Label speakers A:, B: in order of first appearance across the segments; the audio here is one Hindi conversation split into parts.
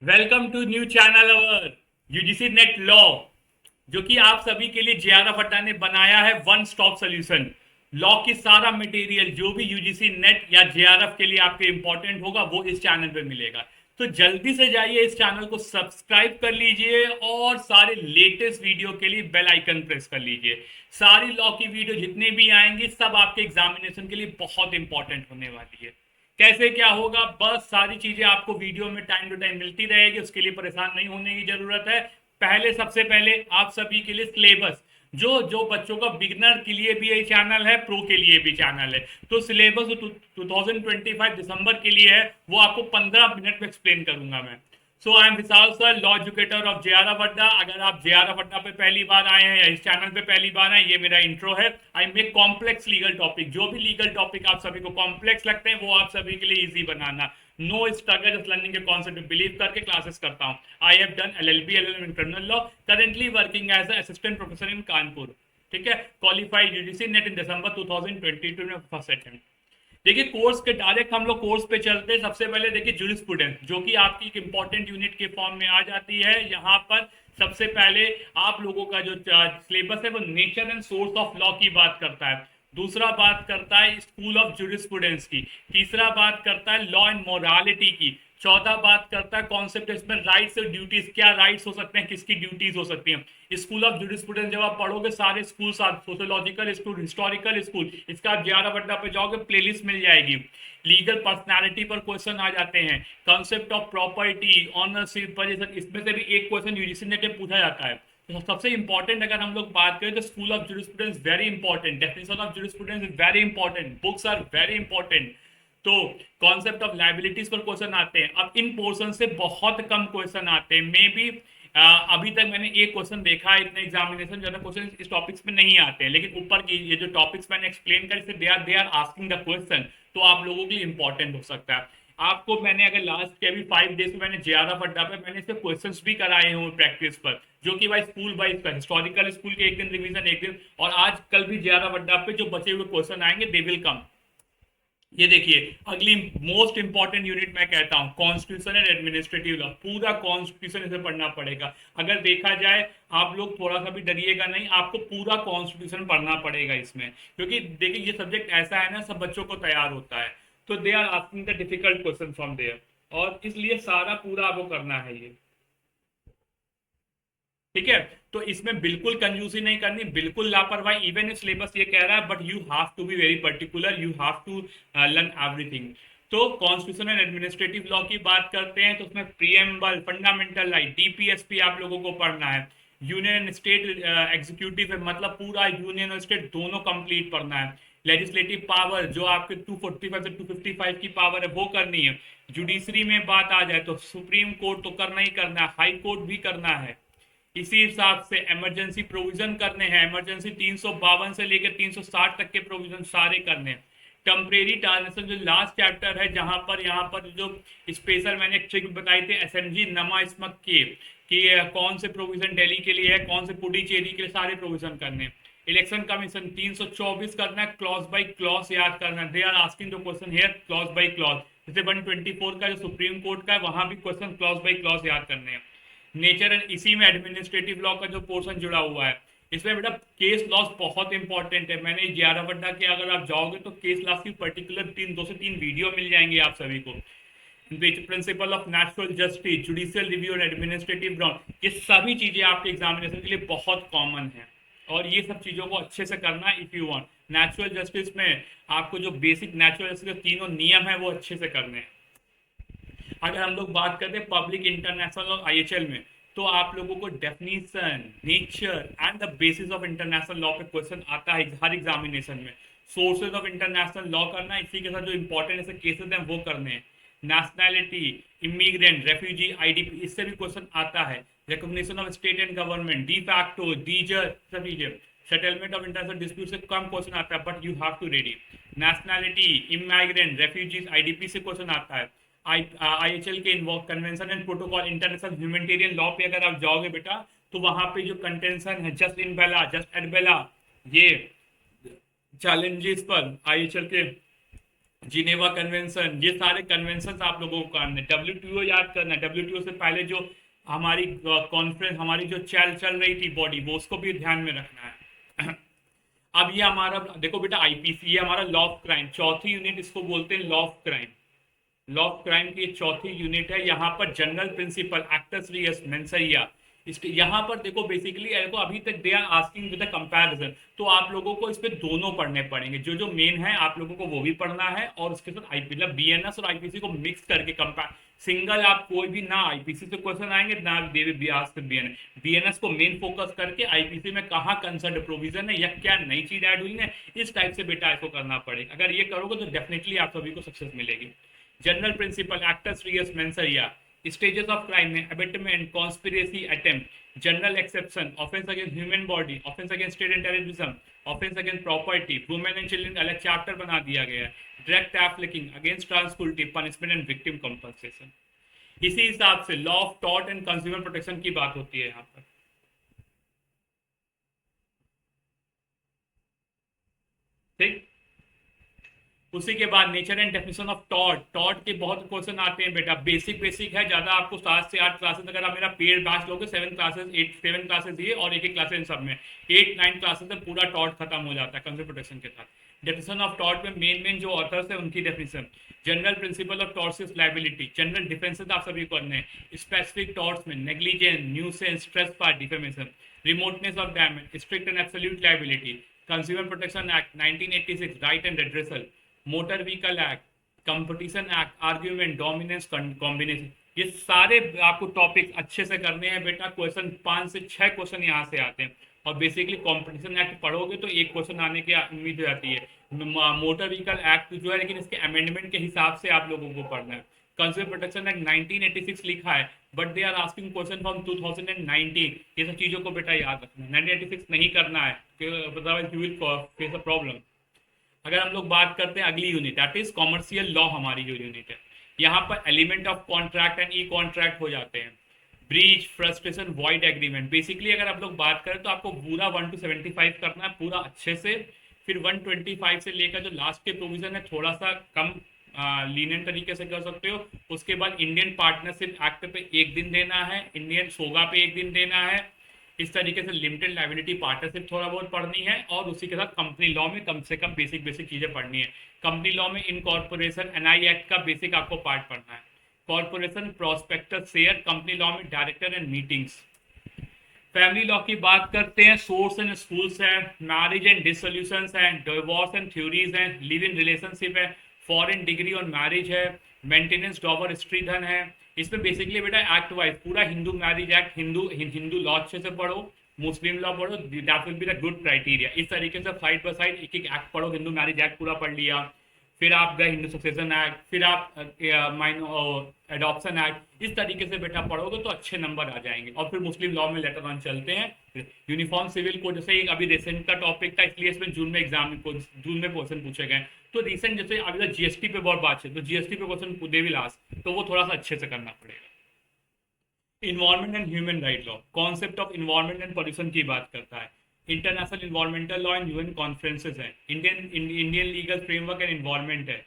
A: Welcome to new channel our UGC NET law, जो कि आप सभी के लिए जेआरएफ अड्डा ने बनाया है वन स्टॉप सोल्यूशन। लॉ की सारा मटेरियल जो भी यूजीसी नेट या जेआरएफ के लिए आपके इंपॉर्टेंट होगा वो इस चैनल पे मिलेगा। तो जल्दी से जाइए, इस चैनल को सब्सक्राइब कर लीजिए और सारे लेटेस्ट वीडियो के लिए बेल आइकन प्रेस कर लीजिए। सारी लॉ की वीडियो जितने भी आएंगी सब आपके एग्जामिनेशन के लिए बहुत इंपॉर्टेंट होने वाली है। कैसे क्या होगा, बस सारी चीजें आपको वीडियो में टाइम टू टाइम मिलती रहेगी, उसके लिए परेशान नहीं होने की जरूरत है। सबसे पहले आप सभी के लिए सिलेबस, जो जो बच्चों का बिगनर के लिए भी ये चैनल है, प्रो के लिए भी चैनल है। तो सिलेबस 2025 दिसंबर के लिए है, वो आपको 15 मिनट में एक्सप्लेन करूंगा मैं। So I am Vishal sir, law educator of JRF Adda. अगर आप जेआरएफ अड्डा पे पहली बार आए हैं या इस चैनल पे पहली बार आए, ये मेरा इंट्रो है। I make complex legal topic, जो भी लीगल टॉपिक आप सभी को कॉम्प्लेक्स लगते हैं वो आप सभी के लिए इजी बनाना। नो स्ट्रगल, जस्ट लर्निंग के कॉन्सेप्ट बिलीव करके क्लासेस करता हूँ। I have done LLB LLM in criminal law, currently working as assistant professor in Kanpur. ठीक है, qualified UGC NET in December 2022 में फर्स्ट अटेम्प्ट। देखिए, कोर्स के डायरेक्ट हम लोग कोर्स पे चलते हैं। सबसे पहले देखिए जूरिस्प्रूडेंस, जो कि आपकी एक इंपॉर्टेंट यूनिट के फॉर्म में आ जाती है। यहाँ पर सबसे पहले आप लोगों का जो सिलेबस है वो nature and source of law की बात करता है। दूसरा बात करता है स्कूल ऑफ जूरिस्प्रूडेंस की। तीसरा बात करता है लॉ एंड मोरालिटी की। चौथा बात करता है कॉन्सेप्ट इसमें राइट्स और ड्यूटीज, क्या राइट्स हो सकते हैं, किसकी ड्यूटीज हो सकती हैं। स्कूल ऑफ जूरिस्प्रूडेंस जब आप पढ़ोगे, सारे school, sociological school, historical school, इसका आप 11 पे जाओगे, प्लेलिस्ट मिल जाएगी। लीगल पर्सनालिटी पर क्वेश्चन आ जाते हैं। कॉन्सेप्ट ऑफ प्रॉपर्टी, ऑनरशिप पर, इसमें से भी एक क्वेश्चन यूजीसी नेट में पूछा जाता है। तो सबसे इंपॉर्टेंट अगर हम लोग बात करें तो school of jurisprudence very important, definition of jurisprudence is very important, books are very important. तो कॉन्सेप्ट ऑफ लाइबिलिटीज पर क्वेश्चन आते हैं। अब इन पोर्शन से बहुत कम क्वेश्चन आते हैं, मे बी अभी तक मैंने एक क्वेश्चन देखा है इतने एग्जामिनेशन, ज्यादा क्वेश्चन इस टॉपिक्स में नहीं आते हैं, लेकिन ऊपर की ये जो टॉपिक्स मैंने एक्सप्लेन कर, they are asking the question, तो आप लोगों के लिए इंपॉर्टेंट हो सकता है। आपको मैंने अगर लास्ट के अभी 5 डेज में मैंने जेआरएफ अड्डा पे मैंने इससे क्वेश्चंस भी कराए हुए प्रैक्टिस पर, जो कि भाई स्कूल वाइज का, हिस्टोरिकल स्कूल के एक दिन रिवीजन, एक दिन, और आज कल भी जेआरएफ अड्डा पे जो बचे हुए क्वेश्चन आएंगे दे विल कम। ये देखिए, अगली मोस्ट इंपॉर्टेंट यूनिट मैं कहता हूं कॉन्स्टिट्यूशन एंड एडमिनिस्ट्रेटिव लॉ। पूरा कॉन्स्टिट्यूशन इसे पढ़ना पड़ेगा। अगर देखा जाए, आप लोग थोड़ा सा भी डरिएगा नहीं, आपको पूरा कॉन्स्टिट्यूशन पढ़ना पड़ेगा इसमें, क्योंकि देखिए ये सब्जेक्ट ऐसा है ना, सब बच्चों को तैयार होता है, तो they are asking the difficult question from there, और इसलिए सारा पूरा आपको करना है ये। ठीक है, तो इसमें बिल्कुल कंजूसी नहीं करनी, बिल्कुल लापरवाही। इवन सिलेबस ये कह रहा है, but you have to be very particular, you have to learn everything. तो कॉन्स्टिट्यूशन एंड एडमिनिस्ट्रेटिव लॉ की बात करते हैं, तो उसमें प्रीएम्बल, फंडामेंटल राइट, डीपीएसपी आप लोगों को पढ़ना है। यूनियन एंड स्टेट एग्जीक्यूटिव है, मतलब पूरा यूनियन और स्टेट दोनों कंप्लीट पढ़ना है। लेजिस्लेटिव पावर, जो आपके 245 से 255 की पावर है, वो करनी है। जुडिशरी में बात आ जाए तो सुप्रीम कोर्ट तो करना ही करना है, हाई कोर्ट भी करना है। इसी हिसाब से इमरजेंसी प्रोविजन करने हैं, इमरजेंसी 352 से लेकर 360 तक के प्रोविजन सारे करने हैं। टेम्परेरी ट्रांजेक्शन जो लास्ट चैप्टर है, जहां पर यहाँ पर जो स्पेशल मैंने ट्रिक बताई थे एसएमजी नमा स्मक के, कि कौन से प्रोविजन दिल्ली के लिए है, कौन से पुडुचेरी के लिए, सारे प्रोविजन करने हैं। इलेक्शन कमीशन 324 करना है, क्लॉज बाई क्लॉज याद करना है। They are asking the question here clause by clause. जैसे 124 का जो सुप्रीम कोर्ट का है, वहां भी क्वेश्चन क्लॉज बाई क्लॉज याद करने हैं। नेचर एंड इसी में एडमिनिस्ट्रेटिव लॉ का जो पोर्शन जुड़ा हुआ है, इसमें बेटा केस लॉस बहुत इंपॉर्टेंट है। मैंने 11 के अगर आप जाओगे तो केस लॉस की पर्टिकुलर 2 से 3 वीडियो मिल जाएंगे आप सभी को। Principle of natural justice, judicial review और एडमिनिस्ट्रेटिव ग्राउंड, ये सभी चीजें आपके एग्जामिनेशन के लिए बहुत कॉमन है, और ये सब चीजों को अच्छे से करना if you want. Natural justice में आपको जो बेसिक नेचुरल जस्टिस के तीनों नियम है वो अच्छे से करने हैं। अगर हम लोग बात करते हैं पब्लिक, इंटरनेशनल और आईएचएल में, तो आप लोगों को definition, nature and the basis of international law पे क्वेश्चन आता है हर एग्जामिनेशन में। सोर्सेज ऑफ इंटरनेशनल लॉ करना, इसी के साथ जो इंपॉर्टेंट ऐसे केसेस हैं वो करने हैं। नेशनैलिटी, इमिग्रेंट, रेफ्यूजी, आईडीपी, इससे भी क्वेश्चन आता है। Recognition of state and government, de facto, de jure, सब चीजें। सेटलमेंट ऑफ इंटरनेशनल डिस्प्यूट से कम क्वेश्चन आता है, but you have to ready. Nationality, immigrant, refugees, IDP से क्वेश्चन आता है। आईएचएल के involve convention and protocol, international humanitarian law पे अगर आप जाओगे बेटा, तो वहां पे जो कंटेंशन है jus in bello, jus ad bello, ये चैलेंजेस पर आईएचएल के जिनेवा कन्वेंशन, ये सारे कन्वेंशन आप लोगों को करने, डब्ल्यूटीओ याद करना है, डब्ल्यूटीओ से पहले जो हमारी कॉन्फ्रेंस, हमारी जो चल चल रही थी बॉडी, वो उसको भी ध्यान में रखना है। अब ये हमारा देखो बेटा आईपीसी, ये हमारा लॉ ऑफ क्राइम, चौथी यूनिट इसको बोलते हैं law of crime. Law of crime की चौथी यूनिट है। यहाँ पर general principle actus reus mens rea, इसके यहाँ पर देखो बेसिकली देखो अभी तक they are asking with comparison, तो आप लोगों को इस पे दोनों पढ़ने पड़ेंगे, जो जो मेन है आप लोगों को वो भी पढ़ना है, और उसके साथ आई मतलब बीएनएस और आईपीसी को मिक्स करके कंपेयर, सिंगल आप कोई भी ना आईपीसी से क्वेश्चन आएंगे ना देवी ब्यास से बीएनएस, बीएनएस को मेन फोकस करके आईपीसी में कहाँ कंसर्न प्रोविजन है या क्या नई चीज ऐड हुई है, इस टाइप से बेटा इसको करना पड़ेगा। अगर ये करोगे तो डेफिनेटली आप सभी को सक्सेस मिलेगी। General principle actus reus mens rea, stages of crime में abetment, conspiracy, attempt, general exception, offence against human body, offence against state and terrorism, offence against property, women and children अलग चैप्टर बना दिया गया है, direct applying against transportive punishment and victim compensation. इसी हिसाब से law of tort and consumer protection की बात होती है यहाँ पर, ठीक। उसी के बाद nature and definition of tort, tort के बहुत क्वेश्चन आते हैं बेटा, बेसिक बेसिक है, ज्यादा आपको 7 से 8 क्लासेस, अगर आप मेरा पेड बैच लोगे 7 क्लासेस 8 7 क्लासेस ये और एक एक क्लासेस इन सब में 8 9 क्लासेस में पूरा टॉर्ट खत्म हो जाता है कंज्यूमर प्रोटेक्शन के साथ। डेफिनेशन ऑफ टॉर्ट में मेन मेन जो ऑथर्स है उनकी definition, general principle of torts liability, general defences आप सभी करने हैं, स्पेसिफिक टॉर्ट्स में negligence, nuisance, trace part, defamation, remoteness of damage, strict and absolute liability, consumer protection act 1986 right and redressal, motor vehicle act, competition act, argument, dominance, combination, ये सारे आपको टॉपिक अच्छे से करने हैं बेटा। क्वेश्चन 5 से 6 क्वेश्चन यहाँ से आते हैं, और बेसिकली कंपटीशन एक्ट पढ़ोगे तो एक क्वेश्चन आने की उम्मीद हो जाती है। मोटर व्हीकल एक्ट जो है, लेकिन इसके अमेंडमेंट के हिसाब से आप लोगों को पढ़ना है। कंज्यूमर प्रोटेक्शन एक्ट 1986 लिखा है, but they are asking question from 2019, ये सब चीजों को बेटा याद रखना है। 1986 नहीं करना है, otherwise you will face a problem. अगर हम लोग बात करते हैं अगली unit, that is commercial law, हमारी जो यूनिट है, यहाँ पर element of contract and E contract हो जाते हैं, breach, frustration, void agreement. Basically अगर आप लोग बात करें तो आपको पूरा 1 to 75 करना है पूरा अच्छे से, फिर 125 से लेकर जो लास्ट के प्रोविजन है थोड़ा सा कम लीनियंट तरीके से कर सकते हो। उसके बाद इंडियन पार्टनरशिप एक्ट पे 1 दिन देना है, इंडियन सोगा पे 1 दिन देना है, इस तरीके से लिमिटेड लाइबिलिटी पार्टनरशिप थोड़ा बहुत पढ़नी है, और उसी के साथ कंपनी लॉ में कम से कम बेसिक बेसिक चीजें पढ़नी है। कंपनी लॉ में इनकॉर्पोरेशन एनआई एक्ट का बेसिक आपको पार्ट पढ़ना है, corporation, prospectus, share, company law में director and meetings. Family law की बात करते हैं, सोर्स एंड स्कूल्स है, मैरिज एंड डिसोल्यूशंस है, डिवोर्स एंड थ्योरीज है, लिव इन रिलेशनशिप है, फॉरेन डिग्री और मैरिज है, मेंटेनेंस, डॉवर, स्त्रीधन है। इसमें बेसिकली बेटा एक्ट वाइज पूरा Hindu marriage act, Hindu law अच्छे से पढ़ो, मुस्लिम लॉ पढ़ो, that will be the good criteria. इस तरीके से साइड बाय साइड एक एक एक्ट पढ़ो, हिंदू मैरिज एक्ट पूरा पढ़ लिया, फिर आप गए हिंदू सक्सेशन एक्ट, फिर आप एडॉप्शन एक्ट, इस तरीके से बेटा पढ़ोगे तो अच्छे नंबर आ जाएंगे। और फिर मुस्लिम लॉ में लेटर ऑन चलते हैं, यूनिफॉर्म सिविल कोड, जैसे एक अभी रिसेंट का टॉपिक था इसलिए इसमें जून में एग्जाम जून में क्वेश्चन पूछे गए, तो रिसेंट जैसे अभी तक जीएसटी पे बहुत बात है, तो जीएसटी पे क्वेश्चन दे विल आस्क, तो वो थोड़ा सा अच्छे से करना पड़ेगा। Environment and human right law, concept of environment and pollution की बात करता है, international environmental law and UN conferences है, Indian legal framework and environment है,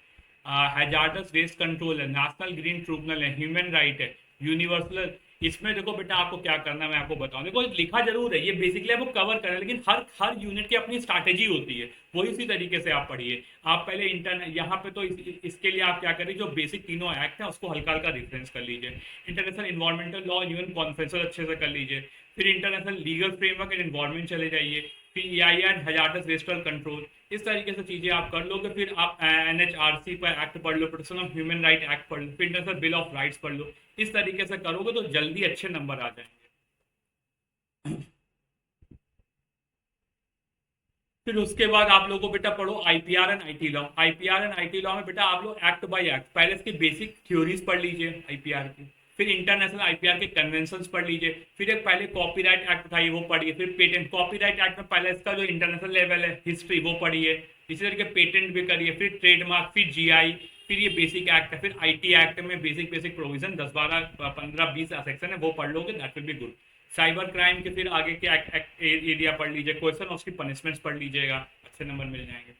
A: हैजार्डस वेस्ट कंट्रोल है, नेशनल ग्रीन ट्रिब्यूनल है, ह्यूमन राइट है, यूनिवर्सल। इसमें देखो बेटा आपको क्या करना है मैं आपको बताऊं, देखो लिखा जरूर है, ये बेसिकली आपको कवर करना है, लेकिन हर हर यूनिट की अपनी स्ट्रैटेजी होती है, वही उसी तरीके से आप पढ़िए। आप पहले यहाँ पे तो इसके लिए आप क्या करिए, जो बेसिक तीनों एक्ट हैं उसको हल्का हल्का रिफरेंस कर लीजिए, international environmental law, UN conferences अच्छे से कर लीजिए, फिर international legal framework and environment चले जाइए, फिर EIR हैजार्डस वेस्टल कंट्रोल, इस तरीके से चीजें आप कर लोगे। फिर आप NHRC पर एक्ट पढ़ लो, protection of human right act पढ़ लो, फिर इंटरनेशनल बिल ऑफ राइट्स पढ़ लो, इस तरीके से करोगे तो जल्दी अच्छे नंबर आ जाएंगे। फिर उसके बाद आप लोगों को बेटा पढ़ो IPR and IT law, IPR and IT law में बेटा आप लोग एक्ट बाय एक्ट पहले इसकी बेसिक थ्योरीज पढ़ लीजिए IPR की, फिर इंटरनेशनल IPR के कन्वेंशंस पढ़ लीजिए, फिर एक पहले कॉपीराइट एक्ट था वो पढ़िए, फिर पेटेंट, कॉपीराइट एक्ट में पहले इसका जो इंटरनेशनल लेवल है हिस्ट्री वो पढ़िए, इसी तरीके पेटेंट भी करिए, फिर ट्रेडमार्क, फिर GI, फिर ये बेसिक एक्ट है, फिर IT एक्ट में बेसिक बेसिक प्रोविजन 10 12 15 20 सेक्शन है वो पढ़ लोगे, that will be good. Cyber crime के फिर आगे के एरिया पढ़ लीजिए, क्वेश्चन उसकी पनिशमेंट्स पढ़ लीजिएगा, अच्छे नंबर मिल जाएंगे।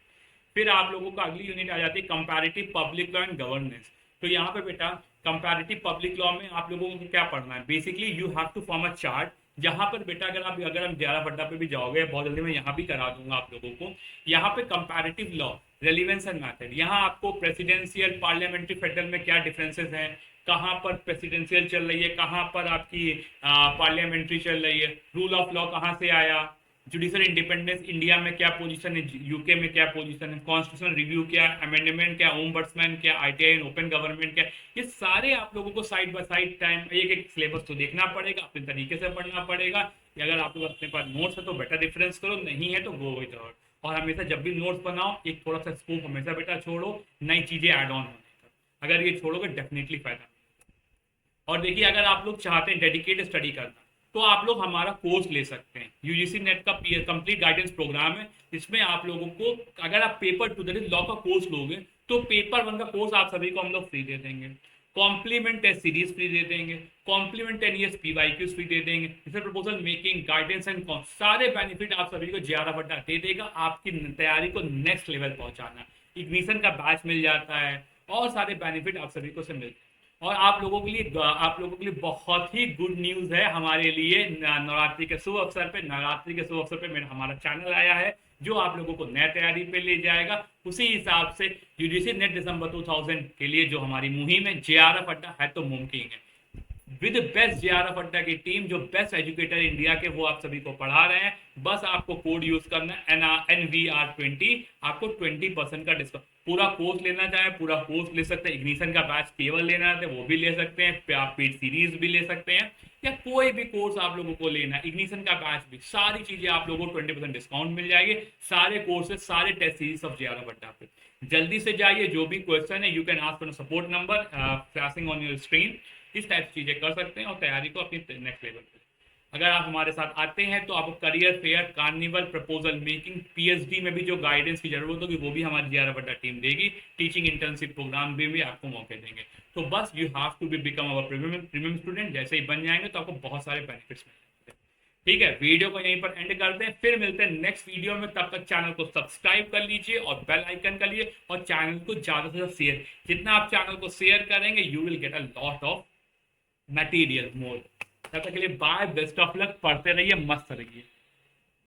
A: फिर आप लोगों का अगली यूनिट आ जाती है comparative public law and governance. तो यहाँ पे बेटा कंपैरेटिव पब्लिक लॉ में आप लोगों को क्या पढ़ना है, basically you have to form a chart, जहां पर बेटा अगर हम ज्यादा फड्डा पे भी जाओगे बहुत जल्दी मैं यहाँ भी करा दूंगा आप लोगों को। यहाँ पे comparative law, relevance and method, यहाँ आपको प्रेसिडेंशियल पार्लियामेंट्री फेडरल में क्या डिफरेंसेस हैं, कहाँ पर प्रेसिडेंशियल चल रही है, कहाँ पर आपकी पार्लियामेंट्री चल रही है, रूल ऑफ लॉ कहाँ से आया, जुडिशल इंडिपेंडेंस इंडिया में क्या पोजीशन है, यूके में क्या पोजीशन है, कॉन्स्टिट्यूशनल रिव्यू क्या, अमेंडमेंट क्या, ओम्बड्समैन क्या, आईटीआई एंड ओपन गवर्नमेंट क्या, ये सारे आप लोगों को साइड बाय साइड टाइम एक एक सिलेबस तो देखना पड़ेगा, अपने तरीके से पढ़ना पड़ेगा। अगर आप लोग अपने पास नोट्स है तो बेटर रेफरेंस करो, नहीं है तो गो विद इट। और हमेशा जब भी नोट्स बनाओ एक थोड़ा सा स्कोप हमेशा बेटा छोड़ो नई चीजें ऐड ऑन होने का, अगर ये छोड़ोगे डेफिनेटली फायदा। और देखिए अगर आप लोग चाहते हैं डेडिकेट स्टडी करना तो आप लोग हमारा कोर्स ले सकते हैं, यूजीसी नेट का कंप्लीट गाइडेंस प्रोग्राम है। इसमें आप लोगों को अगर आप पेपर 2 लॉ का कोर्स लोगे तो पेपर 1 का कोर्स आप सभी को हम लोग फ्री दे देंगे, कॉम्प्लीमेंट टेस्ट सीरीज फ्री दे देंगे, कॉम्प्लीमेंट 10 ईयर्स पीवाईक्यूज फ्री दे देंगे, जैसे प्रपोजल मेकिंग, गाइडेंस एंड सारे बेनिफिट आप सभी को JRF अड्डा दे देगा, आपकी तैयारी को नेक्स्ट लेवल पहुंचाना। इग्निशन का बैच मिल जाता है और सारे बेनिफिट आप सभी को से मिलते हैं। और आप लोगों के लिए बहुत ही गुड न्यूज है हमारे लिए, नवरात्रि के शुभ अवसर पे मेरा हमारा चैनल आया है जो आप लोगों को नया तैयारी पे ले जाएगा। उसी हिसाब से यूजीसी नेट दिसंबर 2000 के लिए जो हमारी मुहिम है JRF अड्डा है तो मुमकिन है, विद बेस्ट JRF अड्डा की टीम जो बेस्ट एजुकेटर इंडिया के वो आप सभी को पढ़ा रहे हैं। बस आपको कोड यूज करना है NVR20, आपको 20% का डिस्काउंट। पूरा कोर्स लेना चाहे पूरा कोर्स ले सकते हैं, इग्निशन का बैच केवल लेना है वो भी ले सकते हैं, आप पेड सीरीज भी ले सकते हैं, या कोई भी कोर्स आप लोगों को लेना है, इग्निशन का बैच भी, सारी चीजें आप लोगों को 20% डिस्काउंट मिल जाएगी। सारे कोर्सेज सारे टेस्ट सीरीज ऑफ JRF अड्डा पे जल्दी से जाइए। जो भी क्वेश्चन है you can ask on support number flashing on your screen. इस टाइप की चीजें कर सकते हैं और तैयारी को अपनी नेक्स्ट लेवल पे। अगर आप हमारे साथ आते हैं तो आपको career fair, carnival, proposal making, PhD में भी जो गाइडेंस की जरूरत होगी वो भी हमारी JRF अड्डा टीम देगी, टीचिंग इंटर्नशिप प्रोग्राम भी आपको मौके देंगे। तो बस you have to be become our premium student, जैसे ही बन जाएंगे तो आपको बहुत सारे बेनिफिट्स मिलेंगे। ठीक है, वीडियो को यहीं पर एंड करते हैं, फिर मिलते हैं नेक्स्ट वीडियो में। तब तक चैनल को सब्सक्राइब कर लीजिए और बेल आइकन कर लीजिए और चैनल को ज्यादा से ज्यादा शेयर, जितना आप चैनल को शेयर करेंगे you will get a lot of material more. तब तक के लिए बाय, बेस्ट ऑफ लक, पढ़ते रहिए, मस्त रहिए।